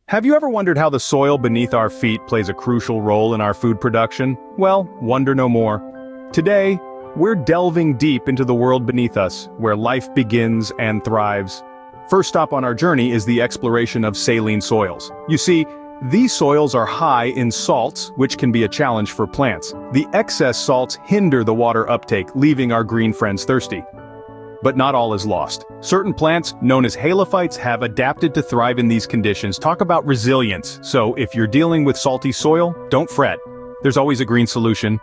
Have you ever wondered how the soil beneath our feet plays a crucial role in our food production? Well, wonder no more. Today, we're delving deep into the world beneath us, where life begins and thrives. First stop on our journey is the exploration of saline soils. You see, these soils are high in salts, which can be a challenge for plants. The excess salts hinder the water uptake, leaving our green friends thirsty. But not all is lost. Certain plants, known as halophytes, have adapted to thrive in these conditions. Talk about resilience. So if you're dealing with salty soil, don't fret. There's always a green solution.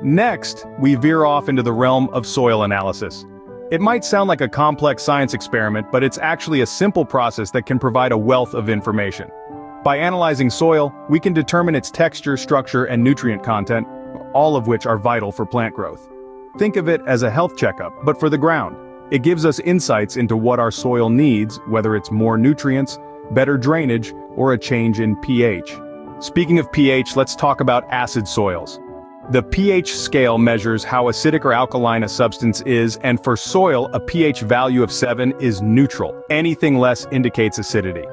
Next, we veer off into the realm of soil analysis. It might sound like a complex science experiment, but it's actually a simple process that can provide a wealth of information. By analyzing soil, we can determine its texture, structure, and nutrient content, all of which are vital for plant growth. Think of it as a health checkup, but for the ground. It gives us insights into what our soil needs, whether it's more nutrients, better drainage, or a change in pH. Speaking of pH, let's talk about acid soils. The pH scale measures how acidic or alkaline a substance is, and for soil, a pH value of 7 is neutral. Anything less indicates acidity.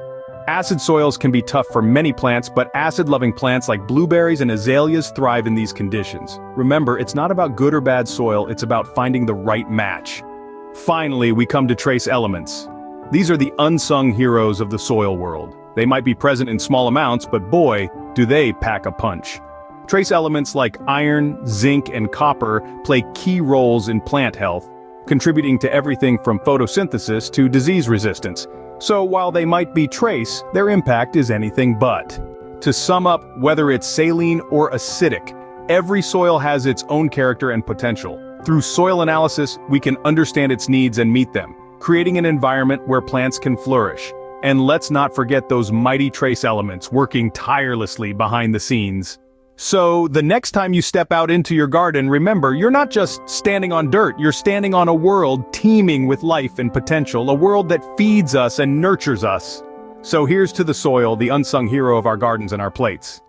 Acid soils can be tough for many plants, but acid-loving plants like blueberries and azaleas thrive in these conditions. Remember, it's not about good or bad soil, it's about finding the right match. Finally, we come to trace elements. These are the unsung heroes of the soil world. They might be present in small amounts, but boy, do they pack a punch. Trace elements like iron, zinc, and copper play key roles in plant health, contributing to everything from photosynthesis to disease resistance. So while they might be trace, their impact is anything but. To sum up, whether it's saline or acidic, every soil has its own character and potential. Through soil analysis, we can understand its needs and meet them, creating an environment where plants can flourish. And let's not forget those mighty trace elements working tirelessly behind the scenes. So, the next time you step out into your garden, remember, you're not just standing on dirt, you're standing on a world teeming with life and potential, a world that feeds us and nurtures us. So here's to the soil, the unsung hero of our gardens and our plates.